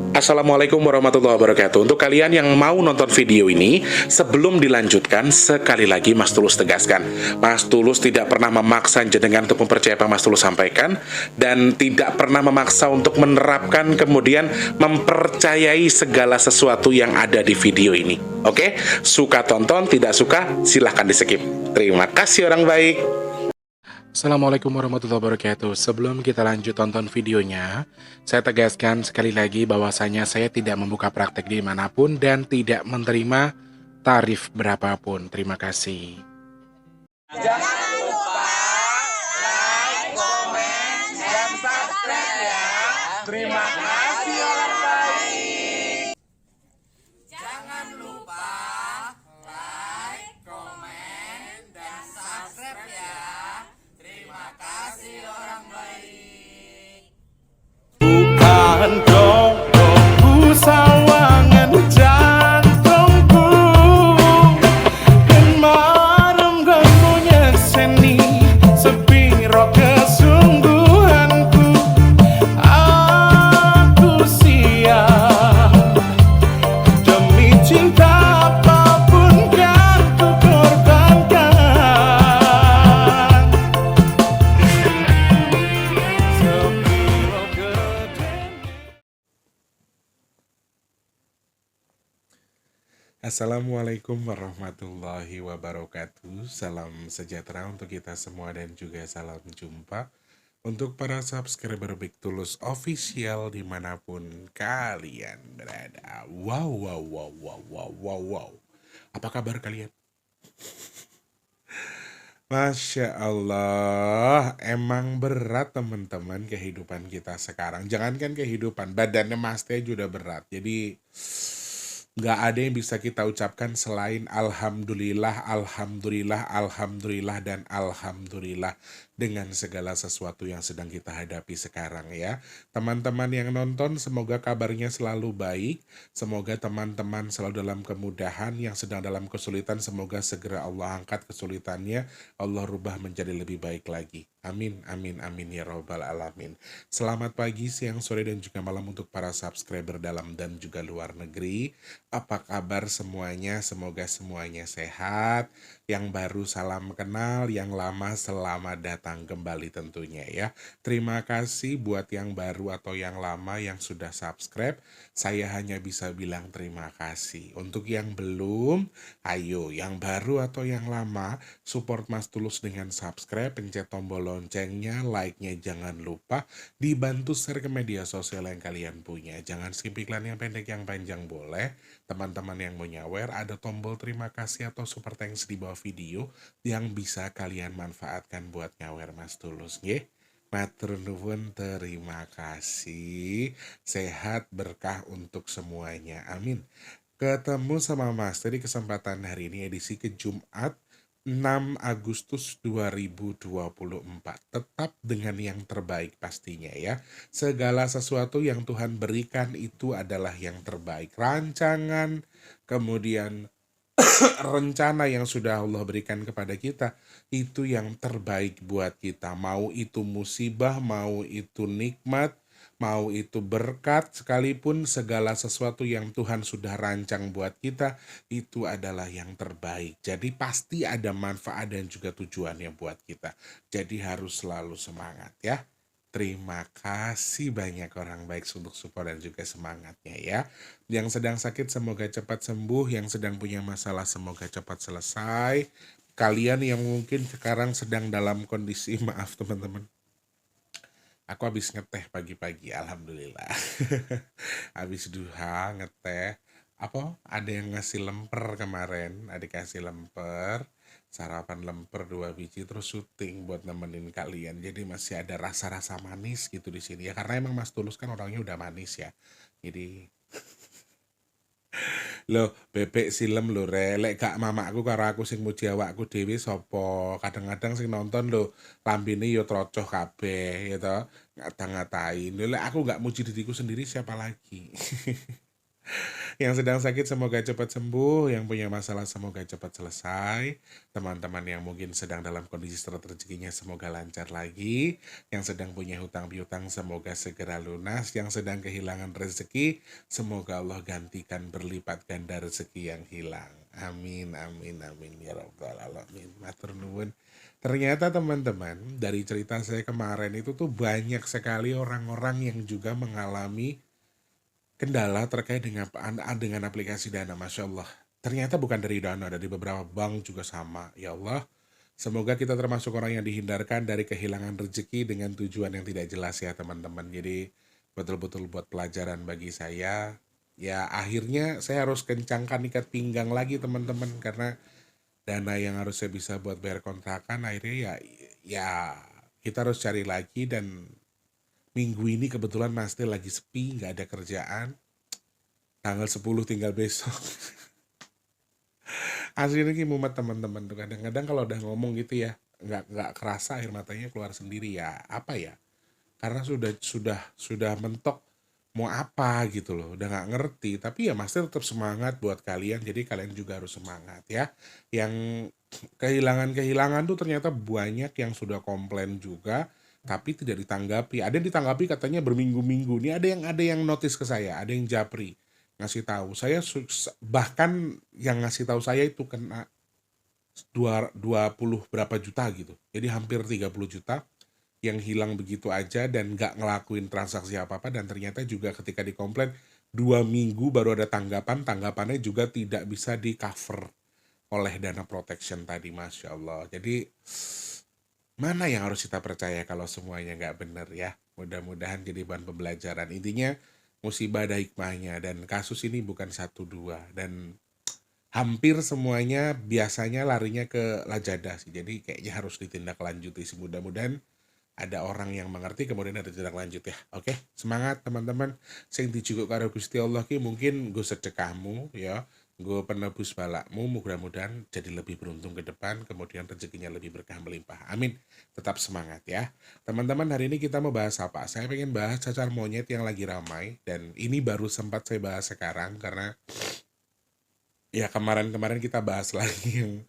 Assalamualaikum warahmatullahi wabarakatuh. Untuk kalian yang mau nonton video ini, sebelum dilanjutkan, sekali lagi Mas Tulus tegaskan, Mas Tulus tidak pernah memaksa jenengan untuk mempercayai apa Mas Tulus sampaikan, dan tidak pernah memaksa untuk menerapkan kemudian mempercayai segala sesuatu yang ada di video ini. Oke? Suka tonton, tidak suka, silahkan di skip. Terima kasih orang baik. Assalamualaikum warahmatullahi wabarakatuh. Sebelum kita lanjut tonton videonya, saya tegaskan sekali lagi bahwasanya saya tidak membuka praktek dimanapun dan tidak menerima tarif berapapun. Terima kasih. Jangan lupa like, komen, dan subscribe ya. Terima kasih orang baik. Jangan lupa like, komen, dan subscribe ya. Terima kasih orang baik. Bukan dongku sawangan jantungku dan marem ganggunya seni sepiro kesungguhanku. Aku siap demi cinta apapun kan ku korbankan. Sepiro gedenya. Assalamualaikum warahmatullahi wabarakatuh. Salam sejahtera untuk kita semua dan juga salam jumpa untuk para subscriber Big Tulus Official dimanapun kalian berada. Wow, wow, wow, wow, wow, wow, wow. Apa kabar kalian? Masya Allah, emang berat teman-teman kehidupan kita sekarang. Jangankan kehidupan, badannya Mas Teh juga berat. Jadi nggak ada yang bisa kita ucapkan selain Alhamdulillah, Alhamdulillah, Alhamdulillah, dan Alhamdulillah dengan segala sesuatu yang sedang kita hadapi sekarang ya. Teman-teman yang nonton semoga kabarnya selalu baik, semoga teman-teman selalu dalam kemudahan, yang sedang dalam kesulitan semoga segera Allah angkat kesulitannya, Allah rubah menjadi lebih baik lagi. Amin, amin, amin ya robbal alamin. Selamat pagi, siang, sore, dan juga malam untuk para subscriber dalam dan juga luar negeri. Apa kabar semuanya? Semoga semuanya sehat. Yang baru salam kenal, yang lama selamat datang kembali tentunya ya. Terima kasih buat yang baru atau yang lama yang sudah subscribe. Saya hanya bisa bilang terima kasih. Untuk yang belum, ayo yang baru atau yang lama, support Mas Tulus dengan subscribe, pencet tombol loncengnya, like-nya jangan lupa, dibantu share ke media sosial yang kalian punya. Jangan skip iklan yang pendek, yang panjang boleh. Teman-teman yang mau nyawer, ada tombol terima kasih atau super thanks di bawah video yang bisa kalian manfaatkan buat nyawer Mas Tulus nggih. Matur nuwun, terima kasih. Sehat berkah untuk semuanya. Amin. Ketemu sama Mas di kesempatan hari ini edisi ke Jumat 6 Agustus 2024. Tetap dengan yang terbaik pastinya ya. Segala sesuatu yang Tuhan berikan itu adalah yang terbaik. Rancangan, kemudian rencana yang sudah Allah berikan kepada kita, itu yang terbaik buat kita. Mau itu musibah, mau itu nikmat, mau itu berkat, sekalipun segala sesuatu yang Tuhan sudah rancang buat kita, itu adalah yang terbaik. Jadi pasti ada manfaat dan juga tujuannya buat kita. Jadi harus selalu semangat ya. Terima kasih banyak orang baik untuk support dan juga semangatnya ya. Yang sedang sakit semoga cepat sembuh, yang sedang punya masalah semoga cepat selesai. Kalian yang mungkin sekarang sedang dalam kondisi maaf teman-teman. Aku habis ngeteh pagi-pagi, alhamdulillah. Habis duha ngeteh. Apa? Ada yang ngasih lemper kemarin, ada kasih lemper, sarapan lemper 2 biji terus syuting buat nemenin kalian. Jadi masih ada rasa-rasa manis gitu di sini ya, karena emang Mas Tulus kan orangnya udah manis ya. Jadi lo bebek silem lo relek gak mamaku karo aku sing muji awakku dhewe sapa. Kadang-kadang sing nonton lo lambene yo trocoh kabeh ya toh. Ngata-ngatain. Lho lek aku gak muji diriku sendiri siapa lagi? Yang sedang sakit semoga cepat sembuh, yang punya masalah semoga cepat selesai. Teman-teman yang mungkin sedang dalam kondisi seret rezekinya semoga lancar lagi. Yang sedang punya hutang piutang semoga segera lunas. Yang sedang kehilangan rezeki semoga Allah gantikan berlipat ganda rezeki yang hilang. Amin, amin, amin ya rabbal alamin. Matur nuwun. Ternyata teman-teman dari cerita saya kemarin itu tuh banyak sekali orang-orang yang juga mengalami kendala terkait dengan aplikasi Dana, Masya Allah. Ternyata bukan dari Dana, dari beberapa bank juga sama. Ya Allah, semoga kita termasuk orang yang dihindarkan dari kehilangan rezeki dengan tujuan yang tidak jelas ya teman-teman. Jadi betul-betul buat pelajaran bagi saya. Ya akhirnya saya harus kencangkan ikat pinggang lagi teman-teman. Karena dana yang harusnya bisa buat bayar kontrakan akhirnya ya kita harus cari lagi. Dan minggu ini kebetulan Mas Teh lagi sepi, nggak ada kerjaan. Tanggal 10 tinggal besok. Aslinya ini mumet teman-teman tuh kadang-kadang kalau udah ngomong gitu ya, nggak kerasa air matanya keluar sendiri ya. Apa ya? Karena sudah mentok mau apa gitu loh, udah nggak ngerti. Tapi ya Mas tetap semangat buat kalian, jadi kalian juga harus semangat ya. Yang kehilangan-kehilangan tuh ternyata banyak yang sudah komplain juga, tapi tidak ditanggapi. Ada yang ditanggapi katanya berminggu-minggu. Ini ada yang notice ke saya, ada yang japri ngasih tahu saya bahkan yang ngasih tahu saya itu kena 20 berapa juta gitu. Jadi hampir 30 juta yang hilang begitu aja dan nggak ngelakuin transaksi apa-apa. Dan ternyata juga ketika dikomplain 2 minggu baru ada tanggapannya juga tidak bisa di cover oleh dana protection tadi, Masya Allah. Jadi mana yang harus kita percaya kalau semuanya nggak bener ya. Mudah-mudahan jadi bahan pembelajaran. Intinya musibah ada hikmahnya dan kasus ini bukan 1 2 dan hampir semuanya biasanya larinya ke Lajada sih. Jadi kayaknya harus ditindaklanjuti sih. Mudah-mudahan ada orang yang mengerti kemudian ada tindak lanjut ya. Oke, semangat teman-teman. Sing dijukuk karo Gusti Allah ki mungkin gue sedekahmu ya, gue penebus balakmu, mudah-mudahan jadi lebih beruntung ke depan, kemudian rezekinya lebih berkah melimpah. Amin. Tetap semangat ya. Teman-teman, hari ini kita mau bahas apa? Saya pengen bahas cacar monyet yang lagi ramai dan ini baru sempat saya bahas sekarang karena ya kemarin-kemarin kita bahas lagi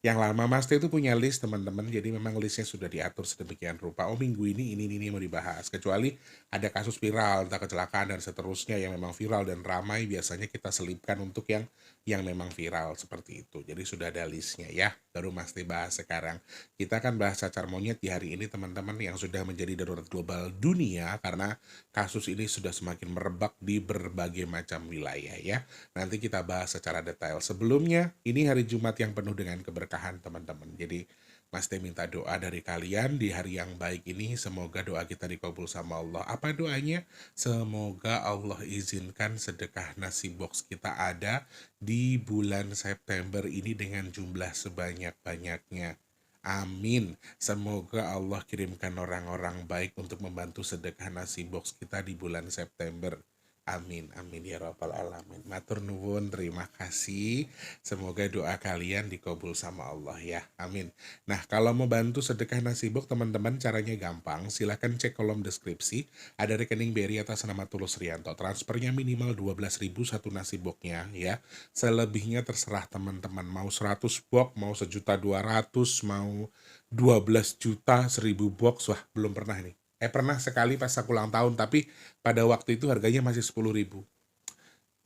yang lama. Mas Teh itu punya list teman-teman, jadi memang listnya sudah diatur sedemikian rupa. Oh minggu ini mau dibahas. Kecuali ada kasus viral, entah kecelakaan dan seterusnya yang memang viral dan ramai, biasanya kita selipkan untuk yang memang viral seperti itu. Jadi sudah ada listnya ya, baru Mas Teh bahas sekarang. Kita akan bahas cacar monyet di hari ini teman-teman yang sudah menjadi darurat global dunia karena kasus ini sudah semakin merebak di berbagai macam wilayah ya. Nanti kita bahas secara detail. Sebelumnya, ini hari Jumat yang penuh dengan keberkahan teman-teman. Jadi, Mas Teh minta doa dari kalian di hari yang baik ini. Semoga doa kita dikabul sama Allah. Apa doanya? Semoga Allah izinkan sedekah nasi box kita ada di bulan September ini dengan jumlah sebanyak-banyaknya. Amin. Semoga Allah kirimkan orang-orang baik untuk membantu sedekah nasi box kita di bulan September. Amin, amin ya rabbal alamin. Matur nuwun, terima kasih. Semoga doa kalian dikabul sama Allah ya. Amin. Nah, kalau mau bantu sedekah nasi box teman-teman caranya gampang. Silahkan cek kolom deskripsi. Ada rekening BRI atas nama Tulus Rianto. Transfernya minimal 12.000 satu nasi boxnya ya. Selebihnya terserah teman-teman. Mau 100 box, mau 1.200.000, mau 12 juta 1.000 box. Wah, belum pernah nih. Pernah sekali pas aku ulang tahun, tapi pada waktu itu harganya masih 10.000.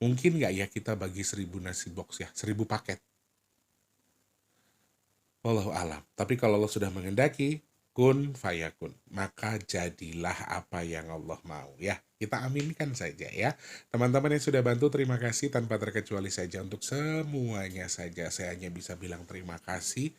Mungkin nggak ya kita bagi 1.000 nasi box ya, 1.000 paket. Wallahu alam. Tapi kalau Allah sudah mengendaki, kun fayakun, maka jadilah apa yang Allah mau ya. Kita aminkan saja ya. Teman-teman yang sudah bantu terima kasih tanpa terkecuali saja. Untuk semuanya saja saya hanya bisa bilang terima kasih.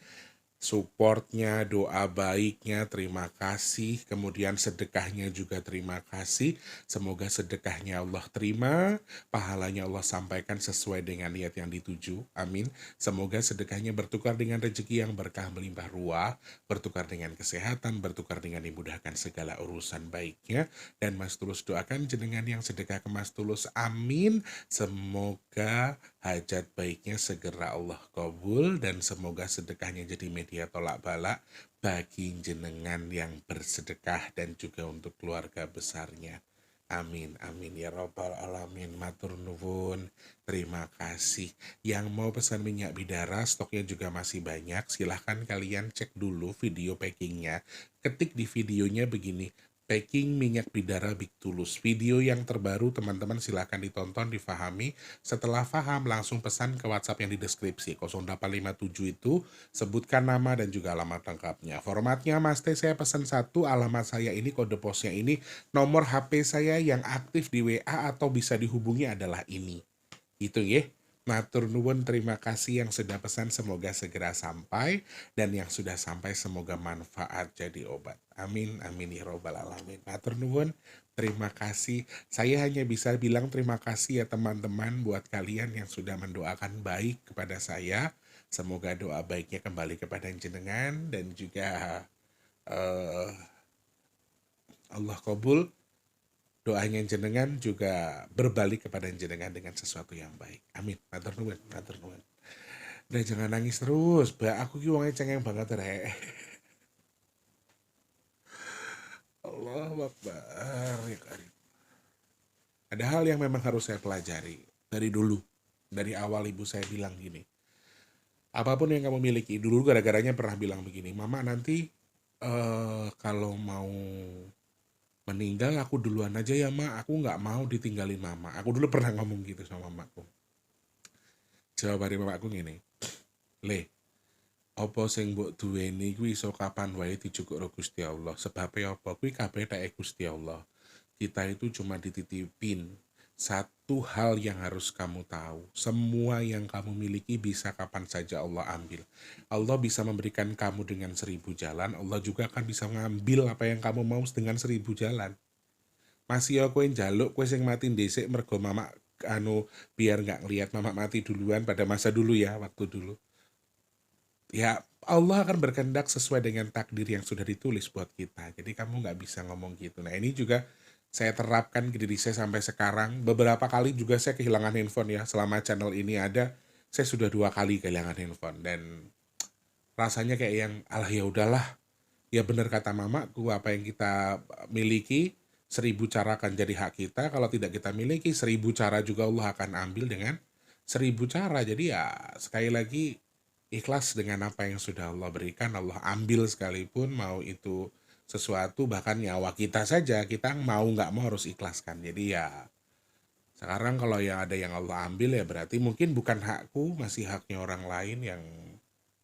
Supportnya, doa baiknya, terima kasih. Kemudian sedekahnya juga terima kasih. Semoga sedekahnya Allah terima, pahalanya Allah sampaikan sesuai dengan niat yang dituju. Amin. Semoga sedekahnya bertukar dengan rezeki yang berkah melimpah ruah, bertukar dengan kesehatan, bertukar dengan dimudahkan segala urusan baiknya. Dan Mas Tulus doakan jenengan yang sedekah ke Mas Tulus. Amin. Semoga hajat baiknya segera Allah kabul dan semoga sedekahnya jadi media tolak balak bagi jenengan yang bersedekah dan juga untuk keluarga besarnya. Amin, amin ya robbal alamin. Matur nuwun. Terima kasih. Yang mau pesan minyak bidara, stoknya juga masih banyak. Silahkan kalian cek dulu video packingnya. Ketik di videonya begini, packing minyak bidara Big Tulus. Video yang terbaru teman-teman silahkan ditonton, difahami. Setelah paham langsung pesan ke WhatsApp yang di deskripsi 0857 itu, sebutkan nama dan juga alamat lengkapnya. Formatnya Mas Teh, saya pesan satu, alamat saya ini, kode posnya ini, nomor HP saya yang aktif di WA atau bisa dihubungi adalah ini. Itu ya. Matur nuwun, terima kasih yang sudah pesan, semoga segera sampai, dan yang sudah sampai semoga manfaat jadi obat. Amin, amin ya robbal alamin. Matur nuwun, terima kasih. Saya hanya bisa bilang terima kasih ya teman-teman buat kalian yang sudah mendoakan baik kepada saya. Semoga doa baiknya kembali kepada jenengan dan juga eh, Allah kabul. Doanya jenengan juga berbalik kepada jenengan dengan sesuatu yang baik. Amin. Matur nuwun, matur nuwun. Udah jangan nangis terus, Mbak. Aku ki wonge cengeng banget rek. Allahu Akbar ya Karim. Ada hal yang memang harus saya pelajari dari dulu. Dari awal ibu saya bilang gini. Apapun yang kamu miliki, dulu gara-garanya pernah bilang begini, Mama nanti kalau mau meninggal aku duluan aja ya Ma, aku nggak mau ditinggalin Mama. Aku dulu pernah ngomong gitu sama mamaku. Jawab dari mamaku gini, Le, apa sing mbok duweni kuwi iso kapan wae dijukuk karo Gusti Allah. Sebabnya apa? Kuwi kabeh tek Gusti Allah. Kita itu cuma dititipin. Satu hal yang harus kamu tahu, semua yang kamu miliki bisa kapan saja Allah ambil. Allah bisa memberikan kamu dengan 1000 jalan, Allah juga akan bisa ngambil apa yang kamu mau dengan 1000 jalan. Masih ya kowe njaluk kowe sing mati dhisik mergo mama biar nggak ngelihat mama mati duluan pada masa dulu ya, waktu dulu. Ya Allah akan berkehendak sesuai dengan takdir yang sudah ditulis buat kita. Jadi kamu nggak bisa ngomong gitu. Nah ini juga saya terapkan ke diri saya sampai sekarang. Beberapa kali juga saya kehilangan handphone ya. Selama channel ini ada, saya sudah 2 kali kehilangan handphone. Dan rasanya kayak yang, alah ya udahlah. Ya benar kata mamaku, apa yang kita miliki, 1000 cara akan jadi hak kita. Kalau tidak kita miliki, 1000 cara juga Allah akan ambil dengan 1000 cara. Jadi ya sekali lagi, ikhlas dengan apa yang sudah Allah berikan, Allah ambil sekalipun, mau itu sesuatu bahkan nyawa kita saja, kita mau nggak mau harus ikhlaskan. Jadi ya sekarang kalau yang ada yang Allah ambil ya berarti mungkin bukan hakku, masih haknya orang lain yang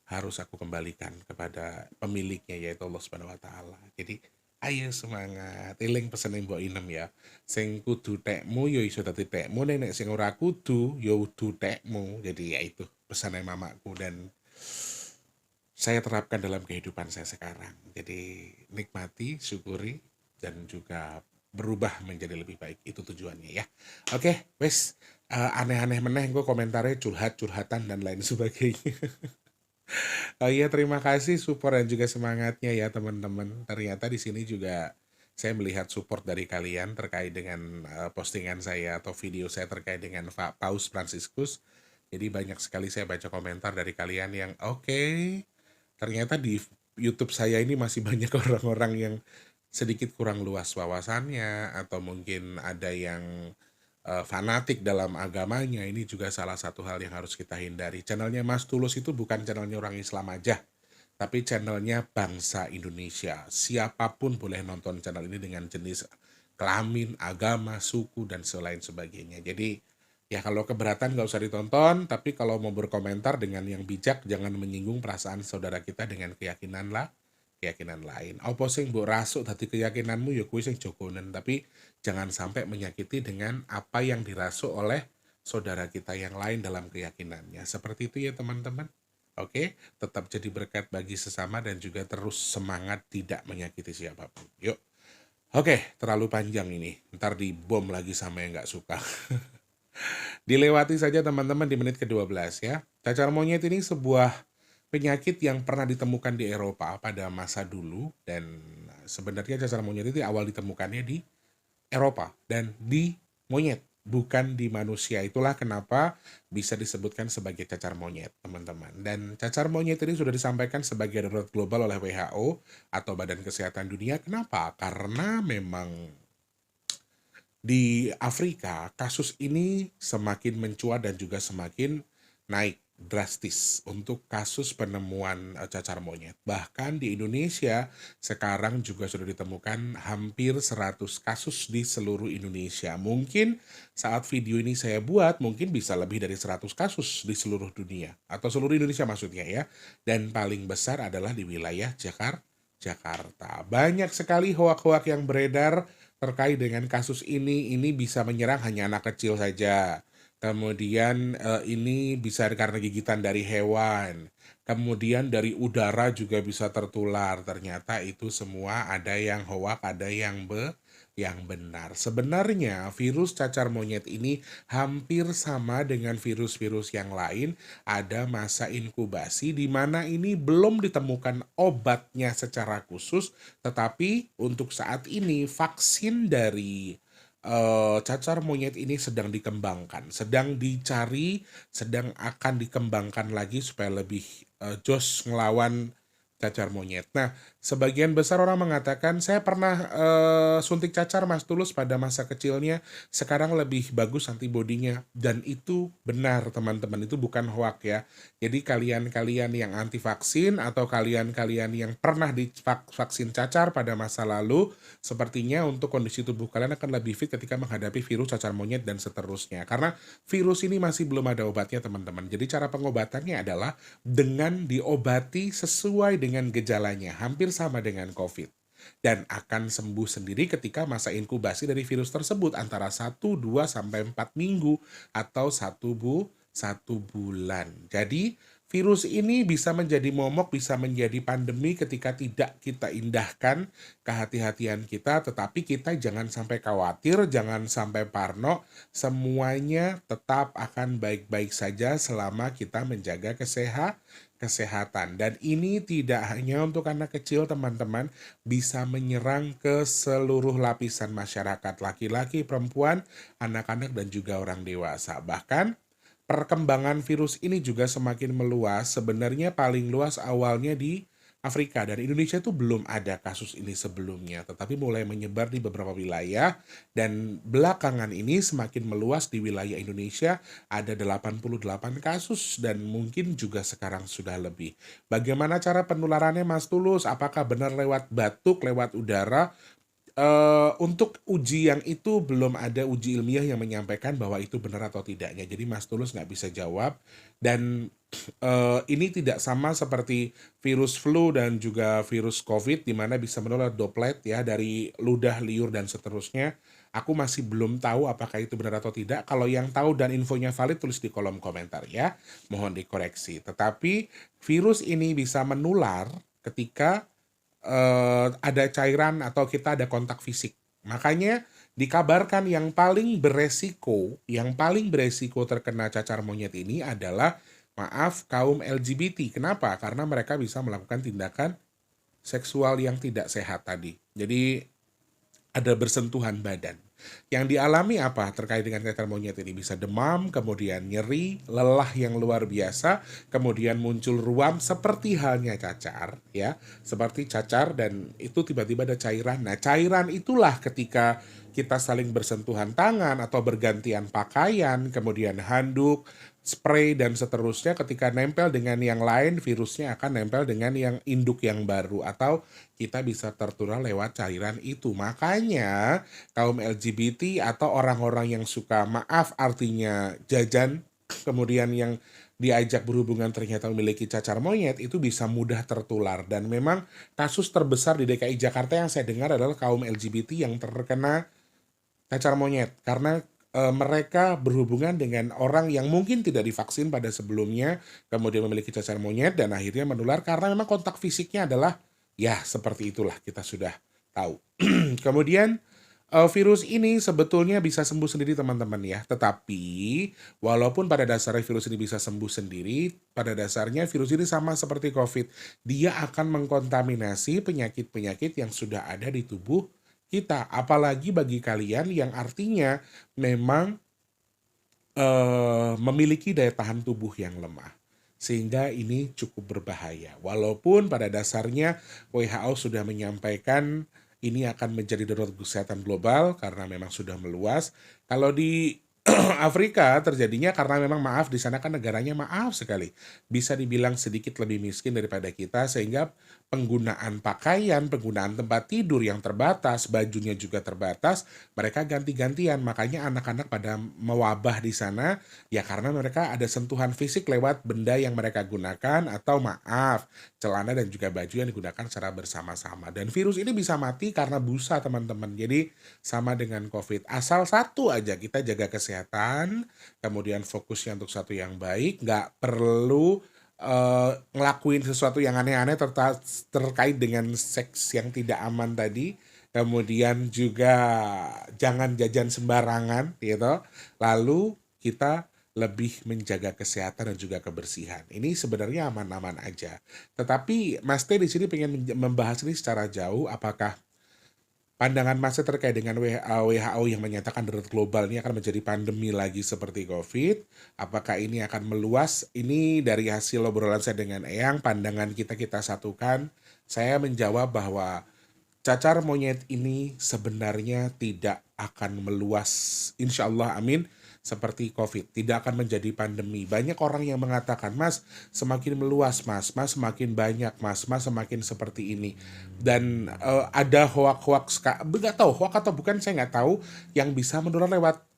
harus aku kembalikan kepada pemiliknya yaitu Allah Subhanahu wa taala. Jadi ayo semangat, eling pesen Mbok Inem ya. Sing kudu tekmu yo iso dadi tekmu, nek sing ora kudu yo kudu tekmu. Jadi ya itu pesannya mamaku dan saya terapkan dalam kehidupan saya sekarang. Jadi nikmati, syukuri, dan juga berubah menjadi lebih baik. Itu tujuannya ya. Oke, wes aneh-aneh meneh gue komentarnya curhat-curhatan dan lain sebagainya. Oh iya, terima kasih support dan juga semangatnya ya teman-teman. Ternyata di sini juga saya melihat support dari kalian terkait dengan postingan saya atau video saya terkait dengan Paus Franciscus. Jadi banyak sekali saya baca komentar dari kalian yang oke, ternyata di YouTube saya ini masih banyak orang-orang yang sedikit kurang luas wawasannya atau mungkin ada yang fanatik dalam agamanya. Ini juga salah satu hal yang harus kita hindari. Channelnya Mas Tulus itu bukan channelnya orang Islam aja, tapi channelnya bangsa Indonesia. Siapapun boleh nonton channel ini dengan jenis kelamin, agama, suku, dan selain sebagainya. Jadi ya kalau keberatan nggak usah ditonton, tapi kalau mau berkomentar dengan yang bijak, jangan menyinggung perasaan saudara kita dengan keyakinan lain. Apa sing mbok rasuk dadi keyakinanmu ya kuwi sing jogonen, tapi jangan sampai menyakiti dengan apa yang dirasuk oleh saudara kita yang lain dalam keyakinannya. Seperti itu ya teman-teman. Oke, tetap jadi berkat bagi sesama dan juga terus semangat tidak menyakiti siapapun. Yuk. Oke, terlalu panjang ini. Ntar dibom lagi sama yang nggak suka. Dilewati saja teman-teman di menit ke-12 ya. Cacar monyet ini sebuah penyakit yang pernah ditemukan di Eropa pada masa dulu dan sebenarnya cacar monyet itu awal ditemukannya di Eropa dan di monyet, bukan di manusia. Itulah kenapa bisa disebutkan sebagai cacar monyet, teman-teman. Dan cacar monyet ini sudah disampaikan sebagai darurat global oleh WHO atau Badan Kesehatan Dunia. Kenapa? Karena memang Di Afrika, kasus ini semakin mencuat dan juga semakin naik drastis untuk kasus penemuan cacar monyet. Bahkan di Indonesia sekarang juga sudah ditemukan hampir 100 kasus di seluruh Indonesia. Mungkin saat video ini saya buat, mungkin bisa lebih dari 100 kasus di seluruh dunia. Atau seluruh Indonesia maksudnya ya. Dan paling besar adalah di wilayah Jakarta. Banyak sekali hoak-hoak yang beredar terkait dengan kasus ini bisa menyerang hanya anak kecil saja. Kemudian ini bisa karena gigitan dari hewan. Kemudian dari udara juga bisa tertular. Ternyata itu semua ada yang hoak, ada yang benar. Sebenarnya virus cacar monyet ini hampir sama dengan virus-virus yang lain. Ada masa inkubasi di mana ini belum ditemukan obatnya secara khusus, tetapi untuk saat ini vaksin dari cacar monyet ini sedang dikembangkan, sedang dicari, sedang akan dikembangkan lagi supaya lebih jos ngelawan cacar monyet. Nah, sebagian besar orang mengatakan, saya pernah suntik cacar Mas Tulus pada masa kecilnya, sekarang lebih bagus antibodinya. Dan itu benar teman-teman, itu bukan hoak ya. Jadi kalian-kalian yang anti vaksin atau kalian-kalian yang pernah divaksin cacar pada masa lalu, sepertinya untuk kondisi tubuh kalian akan lebih fit ketika menghadapi virus cacar monyet dan seterusnya. Karena virus ini masih belum ada obatnya teman-teman. Jadi cara pengobatannya adalah dengan diobati sesuai dengan gejalanya, hampir sama dengan COVID. Dan akan sembuh sendiri ketika masa inkubasi dari virus tersebut antara 1, 2, sampai 4 minggu atau 1 bulan. Jadi virus ini bisa menjadi momok, bisa menjadi pandemi ketika tidak kita indahkan kehati-hatian kita, tetapi kita jangan sampai khawatir, jangan sampai parno, semuanya tetap akan baik-baik saja selama kita menjaga kesehatan. Dan ini tidak hanya untuk anak kecil teman-teman, bisa menyerang ke seluruh lapisan masyarakat, laki-laki, perempuan, anak-anak, dan juga orang dewasa. Bahkan perkembangan virus ini juga semakin meluas. Sebenarnya paling luas awalnya di Afrika, dan Indonesia itu belum ada kasus ini sebelumnya, tetapi mulai menyebar di beberapa wilayah, dan belakangan ini semakin meluas di wilayah Indonesia, ada 88 kasus dan mungkin juga sekarang sudah lebih. Bagaimana cara penularannya Mas Tulus? Apakah benar lewat batuk, lewat udara? Untuk uji yang itu belum ada uji ilmiah yang menyampaikan bahwa itu benar atau tidaknya. Jadi Mas Tulus nggak bisa jawab. Dan ini tidak sama seperti virus flu dan juga virus COVID di mana bisa menular droplet ya dari ludah, liur, dan seterusnya. Aku masih belum tahu apakah itu benar atau tidak. Kalau yang tahu dan infonya valid tulis di kolom komentar ya. Mohon dikoreksi. Tetapi virus ini bisa menular ketika ada cairan atau kita ada kontak fisik. Makanya dikabarkan yang paling beresiko terkena cacar monyet ini adalah, maaf, kaum LGBT. Kenapa? Karena mereka bisa melakukan tindakan seksual yang tidak sehat tadi. Jadi ada bersentuhan badan. Yang dialami apa terkait dengan cacar monyet ini? Bisa demam, kemudian nyeri, lelah yang luar biasa, kemudian muncul ruam seperti halnya cacar, ya, seperti cacar, dan itu tiba-tiba ada cairan. Nah, cairan itulah ketika kita saling bersentuhan tangan atau bergantian pakaian, kemudian handuk, spray, dan seterusnya, ketika nempel dengan yang lain, virusnya akan nempel dengan yang induk yang baru, atau kita bisa tertular lewat cairan itu. Makanya kaum LGBT atau orang-orang yang suka, maaf artinya jajan, kemudian yang diajak berhubungan ternyata memiliki cacar monyet, itu bisa mudah tertular. Dan memang kasus terbesar di DKI Jakarta yang saya dengar adalah kaum LGBT yang terkena cacar monyet, karena mereka berhubungan dengan orang yang mungkin tidak divaksin pada sebelumnya, kemudian memiliki cacar monyet, dan akhirnya menular karena memang kontak fisiknya adalah, ya seperti itulah, kita sudah tahu. Kemudian virus ini sebetulnya bisa sembuh sendiri teman-teman ya, tetapi walaupun pada dasarnya virus ini bisa sembuh sendiri, pada dasarnya virus ini sama seperti COVID, dia akan mengkontaminasi penyakit-penyakit yang sudah ada di tubuh kita, apalagi bagi kalian yang artinya memang memiliki daya tahan tubuh yang lemah, sehingga ini cukup berbahaya. Walaupun pada dasarnya WHO sudah menyampaikan ini akan menjadi darurat kesehatan global karena memang sudah meluas. Kalau di Afrika terjadinya karena memang maaf di sana kan negaranya maaf sekali. Bisa dibilang sedikit lebih miskin daripada kita sehingga penggunaan pakaian, penggunaan tempat tidur yang terbatas, bajunya juga terbatas, mereka ganti-gantian. Makanya anak-anak pada mewabah di sana ya karena mereka ada sentuhan fisik lewat benda yang mereka gunakan atau maaf, celana dan juga baju yang digunakan secara bersama-sama. Dan virus ini bisa mati karena busa, teman-teman. Jadi sama dengan COVID. Asal satu aja kita jaga kesehatan, kemudian fokusnya untuk satu yang baik, nggak perlu ngelakuin sesuatu yang aneh-aneh terkait dengan seks yang tidak aman tadi. Kemudian juga jangan jajan sembarangan gitu. Lalu kita lebih menjaga kesehatan dan juga kebersihan. Ini sebenarnya aman-aman aja. Tetapi Mas T di sini pengen membahas ini secara jauh, apakah pandangan Masnya terkait dengan WHO yang menyatakan darurat global ini akan menjadi pandemi lagi seperti COVID? Apakah ini akan meluas? Ini dari hasil obrolan saya dengan Eyang, pandangan kita satukan. Saya menjawab bahwa cacar monyet ini sebenarnya tidak akan meluas, insya Allah, amin, seperti COVID. Tidak akan menjadi pandemi. Banyak orang yang mengatakan, Mas, semakin meluas, Mas semakin banyak, Mas semakin seperti ini. Dan ada hoax-hoax, nggak tahu hoax atau bukan, saya nggak tahu, yang bisa menular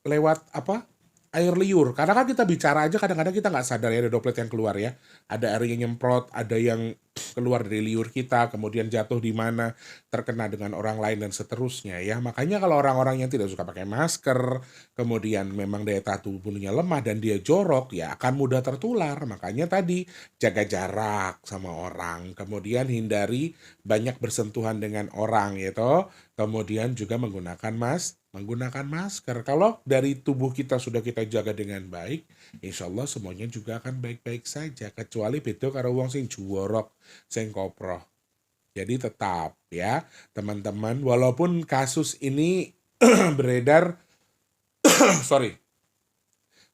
lewat apa? Air liur. Karena kan kita bicara aja kadang-kadang kita nggak sadar ya ada droplet yang keluar ya. Ada air yang nyemprot, ada yang keluar dari liur kita, kemudian jatuh di mana, terkena dengan orang lain dan seterusnya ya. Makanya kalau orang-orang yang tidak suka pakai masker, kemudian memang daya tahan tubuhnya lemah dan dia jorok, ya akan mudah tertular. Makanya tadi jaga jarak sama orang, kemudian hindari banyak bersentuhan dengan orang gitu. Kemudian juga menggunakan masker. Kalau dari tubuh kita sudah kita jaga dengan baik, insya Allah semuanya juga akan baik-baik saja. Kecuali beda karo wong sing juworok, sing koproh. Jadi tetap ya teman-teman, walaupun kasus ini beredar, sorry,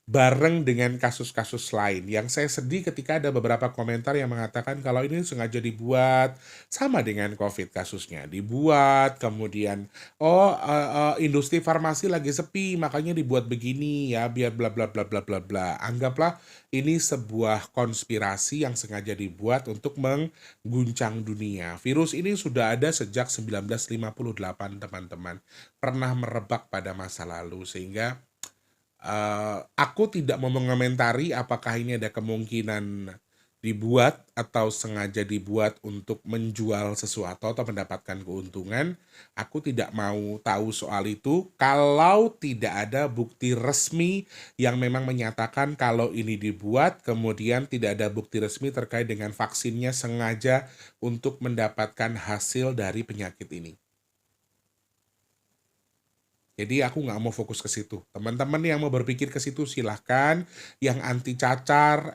bareng dengan kasus-kasus lain. Yang saya sedih ketika ada beberapa komentar yang mengatakan kalau ini sengaja dibuat, sama dengan COVID kasusnya. Dibuat, kemudian, industri farmasi lagi sepi, makanya dibuat begini ya, biar bla bla bla bla bla bla. Anggaplah ini sebuah konspirasi yang sengaja dibuat untuk mengguncang dunia. Virus ini sudah ada sejak 1958, teman-teman. Pernah merebak pada masa lalu, sehingga aku tidak mau mengomentari apakah ini ada kemungkinan dibuat atau sengaja dibuat untuk menjual sesuatu atau mendapatkan keuntungan. Aku tidak mau tahu soal itu kalau tidak ada bukti resmi yang memang menyatakan kalau ini dibuat, kemudian tidak ada bukti resmi terkait dengan vaksinnya sengaja untuk mendapatkan hasil dari penyakit ini. Jadi aku nggak mau fokus ke situ. Teman-teman yang mau berpikir ke situ silahkan. Yang anti cacar,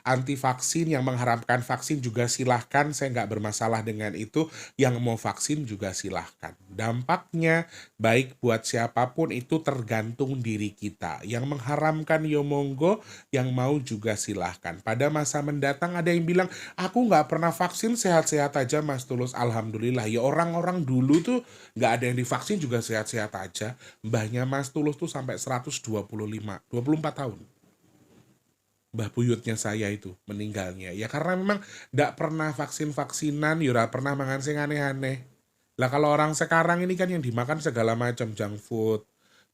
anti vaksin, yang mengharapkan vaksin juga silahkan. Saya nggak bermasalah dengan itu. Yang mau vaksin juga silahkan. Dampaknya baik buat siapapun itu tergantung diri kita. Yang mengharamkan yo monggo, yang mau juga silahkan. Pada masa mendatang ada yang bilang, aku nggak pernah vaksin, sehat-sehat aja Mas Tulus. Alhamdulillah. Ya orang-orang dulu tuh nggak ada yang divaksin juga sehat-sehat aja. Mbahnya Mas Tulus tuh sampai 24 tahun. Mbah buyutnya saya itu meninggalnya. Ya karena memang gak pernah vaksin-vaksinan, ya pernah makan sing aneh-aneh. Lah kalau orang sekarang ini kan yang dimakan segala macam junk food,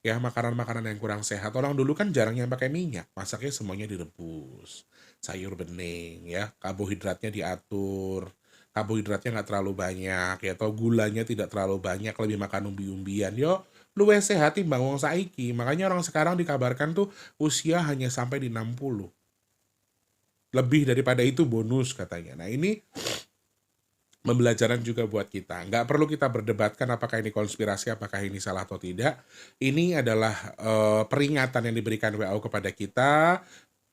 ya makanan-makanan yang kurang sehat. Orang dulu kan jarang yang pakai minyak, masaknya semuanya direbus. Sayur bening ya, karbohidratnya diatur. Karbohidratnya nggak terlalu banyak ya, atau gulanya tidak terlalu banyak, lebih makan umbi-umbian. Yo, luwih sehat timbang wong saiki. Makanya orang sekarang dikabarkan tuh usia hanya sampai di 60. Lebih daripada itu bonus katanya. Nah ini pembelajaran juga buat kita. Nggak perlu kita berdebatkan apakah ini konspirasi, apakah ini salah atau tidak. Ini adalah peringatan yang diberikan WHO kepada kita.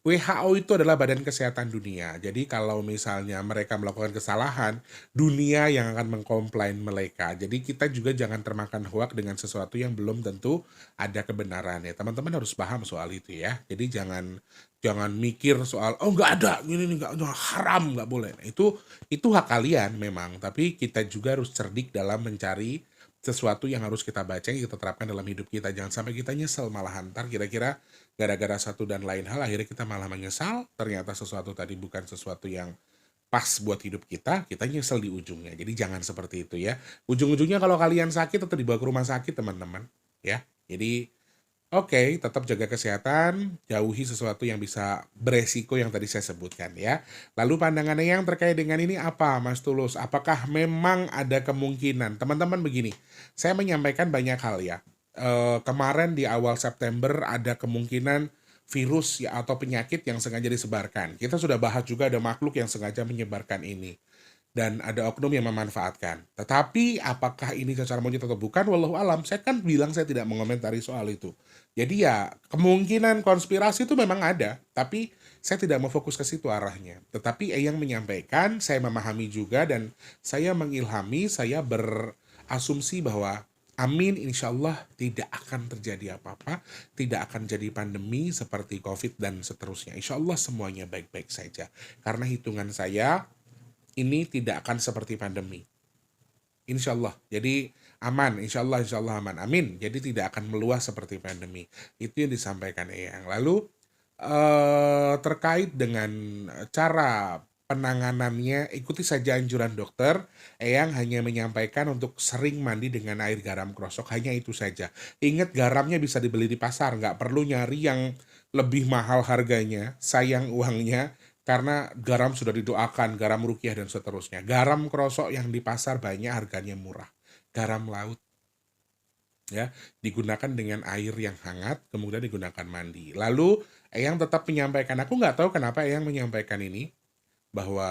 WHO itu adalah Badan Kesehatan Dunia. Jadi kalau misalnya mereka melakukan kesalahan, dunia yang akan mengkomplain mereka. Jadi kita juga jangan termakan hoak dengan sesuatu yang belum tentu ada kebenarannya. Teman-teman harus paham soal itu ya. Jadi jangan mikir soal nggak ada, ini nggak haram, nggak boleh. Nah, itu hak kalian memang. Tapi kita juga harus cerdik dalam mencari sesuatu yang harus kita baca, yang kita terapkan dalam hidup kita. Jangan sampai kita nyesel malahan. Ntar kira-kira gara-gara satu dan lain hal akhirnya kita malah menyesal. Ternyata sesuatu tadi bukan sesuatu yang pas buat hidup kita nyesel di ujungnya. Jadi jangan seperti itu ya. Ujung-ujungnya kalau kalian sakit tetap dibawa ke rumah sakit teman-teman. Ya, jadi oke, tetap jaga kesehatan, jauhi sesuatu yang bisa beresiko yang tadi saya sebutkan ya. Lalu pandangannya yang terkait dengan ini apa, Mas Tulus? Apakah memang ada kemungkinan? Teman-teman begini, saya menyampaikan banyak hal ya. Kemarin di awal September ada kemungkinan virus ya atau penyakit yang sengaja disebarkan. Kita sudah bahas juga ada makhluk yang sengaja menyebarkan ini dan ada oknum yang memanfaatkan. Tetapi apakah ini cacar monyet atau bukan? Wallahu alam. Saya kan bilang saya tidak mengomentari soal itu. Jadi ya kemungkinan konspirasi itu memang ada, tapi saya tidak mau fokus ke situ arahnya. Tetapi yang menyampaikan, saya memahami juga dan saya mengilhami, saya berasumsi bahwa amin, insya Allah tidak akan terjadi apa-apa, tidak akan jadi pandemi seperti COVID dan seterusnya. Insya Allah semuanya baik-baik saja. Karena hitungan saya, ini tidak akan seperti pandemi. Insya Allah. Jadi aman, insya Allah aman. Amin. Jadi tidak akan meluas seperti pandemi. Itu yang disampaikan Eyang. Lalu terkait dengan cara penanganannya, ikuti saja anjuran dokter. Eyang hanya menyampaikan untuk sering mandi dengan air garam krosok, hanya itu saja. Ingat garamnya bisa dibeli di pasar, nggak perlu nyari yang lebih mahal harganya, sayang uangnya, karena garam sudah didoakan, garam rukiah dan seterusnya. Garam krosok yang di pasar banyak harganya murah. Garam laut ya digunakan dengan air yang hangat, kemudian digunakan mandi. Lalu Eyang tetap menyampaikan, aku nggak tahu kenapa Eyang menyampaikan ini, bahwa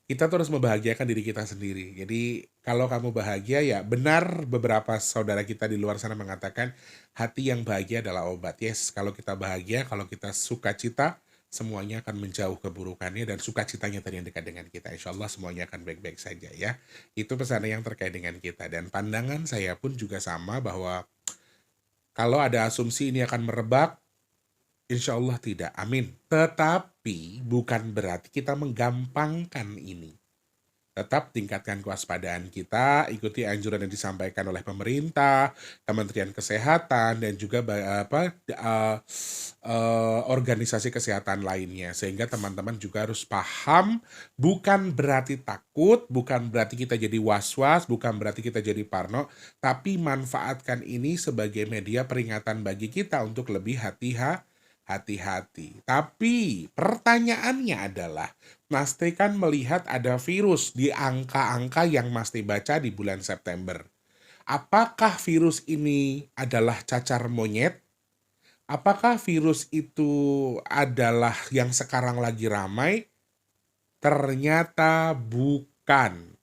kita tuh harus membahagiakan diri kita sendiri. Jadi kalau kamu bahagia ya benar, beberapa saudara kita di luar sana mengatakan hati yang bahagia adalah obat. Yes, kalau kita bahagia, kalau kita sukacita, semuanya akan menjauh keburukannya dan sukacitanya tadi yang dekat dengan kita. Insya Allah semuanya akan baik-baik saja ya. Itu pesan yang terkait dengan kita. Dan pandangan saya pun juga sama bahwa kalau ada asumsi ini akan merebak, insya Allah tidak, amin. Tetapi bukan berarti kita menggampangkan ini. Tetap tingkatkan kewaspadaan kita, ikuti anjuran yang disampaikan oleh pemerintah, Kementerian Kesehatan, dan juga organisasi kesehatan lainnya. Sehingga teman-teman juga harus paham, bukan berarti takut, bukan berarti kita jadi was-was, bukan berarti kita jadi parno, tapi manfaatkan ini sebagai media peringatan bagi kita untuk lebih hati-hati. Tapi pertanyaannya adalah, Mas Teh kan melihat ada virus di angka-angka yang Mas Teh baca di bulan September. Apakah virus ini adalah cacar monyet? Apakah virus itu adalah yang sekarang lagi ramai? Ternyata bukan.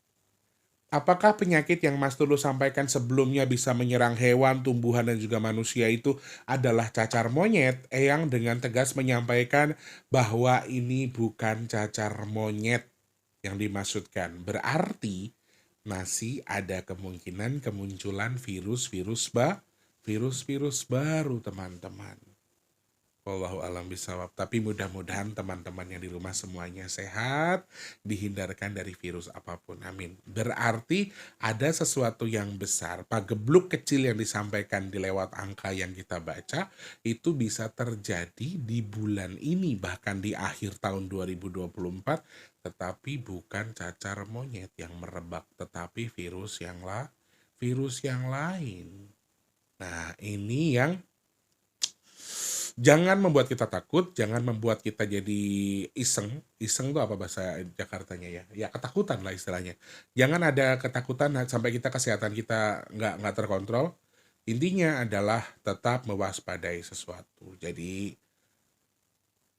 Apakah penyakit yang Mas Tulus sampaikan sebelumnya bisa menyerang hewan, tumbuhan, dan juga manusia itu adalah cacar monyet? Eyang dengan tegas menyampaikan bahwa ini bukan cacar monyet yang dimaksudkan. Berarti masih ada kemungkinan kemunculan virus-virus baru, teman-teman. Wallahu alam bisawab. Tapi mudah-mudahan teman-teman yang di rumah semuanya sehat, dihindarkan dari virus apapun. Amin. Berarti ada sesuatu yang besar, pagebluk kecil yang disampaikan di lewat angka yang kita baca, itu bisa terjadi di bulan ini, bahkan di akhir tahun 2024, tetapi bukan cacar monyet yang merebak, tetapi virus yang lain. Nah, ini yang jangan membuat kita takut, jangan membuat kita jadi iseng. Iseng itu apa bahasa Jakartanya ya? Ya ketakutan lah istilahnya. Jangan ada ketakutan sampai kesehatan kita nggak terkontrol. Intinya adalah tetap mewaspadai sesuatu. Jadi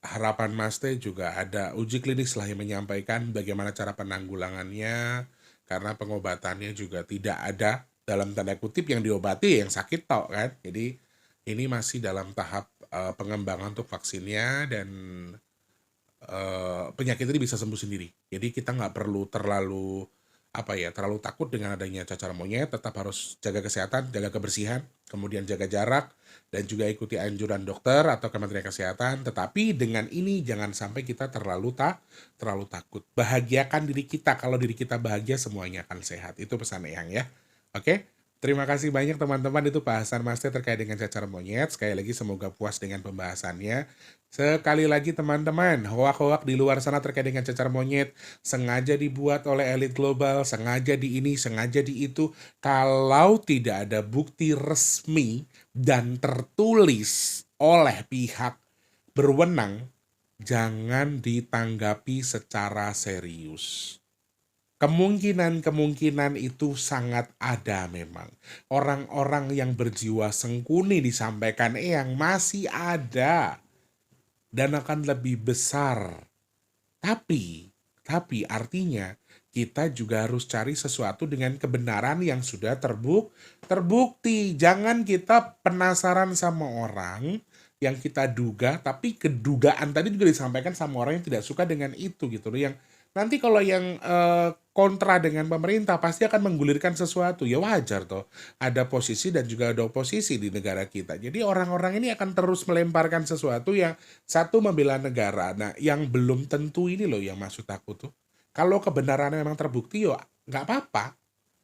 harapan Mas Teh juga ada uji klinis lah yang menyampaikan bagaimana cara penanggulangannya, karena pengobatannya juga tidak ada dalam tanda kutip yang diobati yang sakit tok kan. Jadi ini masih dalam tahap pengembangan untuk vaksinnya, dan penyakit ini bisa sembuh sendiri. Jadi kita nggak perlu terlalu terlalu takut dengan adanya cacar monyet, tetap harus jaga kesehatan, jaga kebersihan, kemudian jaga jarak, dan juga ikuti anjuran dokter atau Kementerian Kesehatan. Tetapi dengan ini jangan sampai kita terlalu takut. Bahagiakan diri kita. Kalau diri kita bahagia, semuanya akan sehat. Itu pesan Eyang ya. Oke? Terima kasih banyak teman-teman, itu bahasan Mas Teh terkait dengan cacar monyet. Sekali lagi semoga puas dengan pembahasannya. Sekali lagi teman-teman, hoak-hoak di luar sana terkait dengan cacar monyet sengaja dibuat oleh elit global, sengaja di ini, sengaja di itu. Kalau tidak ada bukti resmi dan tertulis oleh pihak berwenang, jangan ditanggapi secara serius. Kemungkinan itu sangat ada memang. Orang-orang yang berjiwa sengkuni disampaikan yang masih ada dan akan lebih besar. Tapi artinya kita juga harus cari sesuatu dengan kebenaran yang sudah terbukti. Jangan kita penasaran sama orang yang kita duga, tapi kedugaan tadi juga disampaikan sama orang yang tidak suka dengan itu gitu loh. Yang nanti kalau yang kontra dengan pemerintah pasti akan menggulirkan sesuatu. Ya wajar toh. Ada posisi dan juga ada oposisi di negara kita. Jadi orang-orang ini akan terus melemparkan sesuatu yang satu membela negara. Nah, yang belum tentu ini loh yang maksud aku tuh. Kalau kebenarannya memang terbukti, yo nggak apa-apa.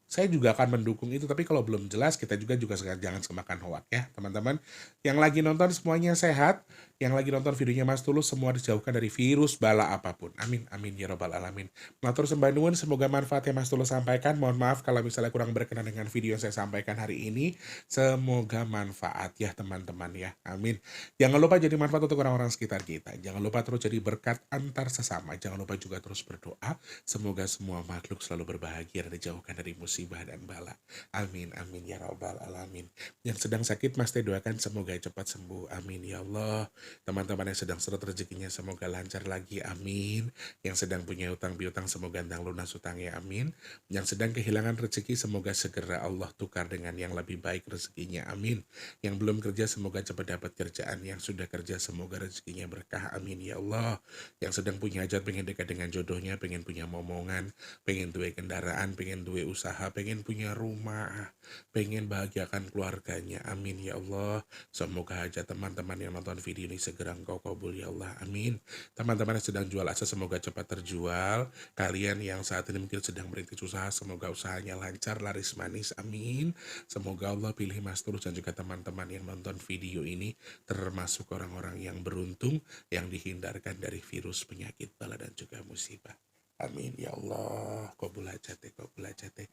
Saya juga akan mendukung itu, tapi kalau belum jelas kita juga jangan semakan hoak ya teman-teman. Yang lagi nonton semuanya sehat, yang lagi nonton videonya Mas Tulus semua dijauhkan dari virus bala apapun. Amin amin ya robbal alamin. Matur sembah nuwun, semoga manfaat yang Mas Tulus sampaikan. Mohon maaf kalau misalnya kurang berkenan dengan video yang saya sampaikan hari ini. Semoga manfaat ya teman-teman ya. Amin. Jangan lupa jadi manfaat untuk orang-orang sekitar kita. Jangan lupa terus jadi berkat antar sesama. Jangan lupa juga terus berdoa. Semoga semua makhluk selalu berbahagia dan dijauhkan dari musibah dan bala. Amin amin ya rabbal alamin. Yang sedang sakit Mas Teh doakan semoga cepat sembuh. Amin ya Allah. Teman-teman yang sedang surut rezekinya semoga lancar lagi. Amin. Yang sedang punya utang piutang semoga ndang lunas utangnya. Amin. Yang sedang kehilangan rezeki semoga segera Allah tukar dengan yang lebih baik rezekinya. Amin. Yang belum kerja semoga cepat dapat kerjaan. Yang sudah kerja semoga rezekinya berkah. Amin ya Allah. Yang sedang punya hajat pengen dekat dengan jodohnya, pengen punya momongan, pengen duwe kendaraan, pengen duwe usaha, pengen punya rumah, pengen bahagiakan keluarganya. Amin ya Allah. Semoga hajat teman-teman yang nonton video ini segera engkau kabul ya Allah. Amin. Teman-teman yang sedang jual asa semoga cepat terjual. Kalian yang saat ini mungkin sedang merintis usaha semoga usahanya lancar, laris manis. Amin. Semoga Allah pilih Mas Tulus dan juga teman-teman yang nonton video ini termasuk orang-orang yang beruntung yang dihindarkan dari virus, penyakit, bala dan juga musibah. Amin ya Allah. Qabul hajate, qabul hajate.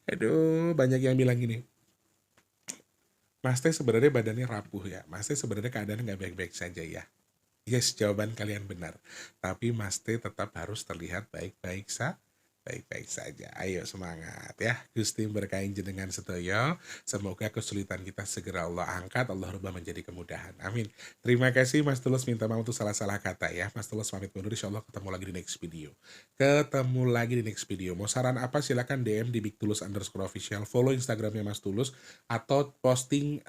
Aduh, banyak yang bilang gini, Mas Teh sebenarnya badannya rapuh ya. Mas Teh sebenarnya keadaan nggak baik-baik saja ya. Yes, jawaban kalian benar. Tapi Mas Teh tetap harus terlihat baik-baik saja. Ayo semangat ya. Gusti berkahi jenengan sedaya. Semoga kesulitan kita segera Allah angkat, Allah rubah menjadi kemudahan. Amin. Terima kasih Mas Tulus, minta maaf untuk salah-salah kata ya. Mas Tulus pamit mundur, insyaallah ketemu lagi di next video. Mau saran apa silakan DM di @bigtulus_official. Follow Instagramnya Mas Tulus atau posting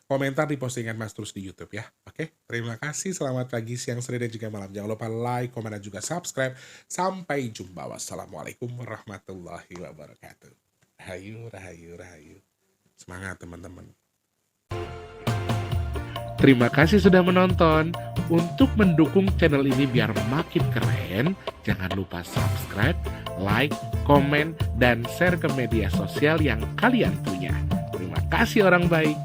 komentar di postingan Mas Tulus di YouTube ya. Oke. Terima kasih. Selamat pagi, siang, sore dan juga malam. Jangan lupa like, komen dan juga subscribe. Sampai jumpa. Wassalamualaikum warahmatullahi wabarakatuh. Rahayu, rahayu, rahayu. Semangat teman-teman. Terima kasih sudah menonton. Untuk mendukung channel ini biar makin keren, jangan lupa subscribe, like, komen, dan share ke media sosial yang kalian punya. Terima kasih orang baik.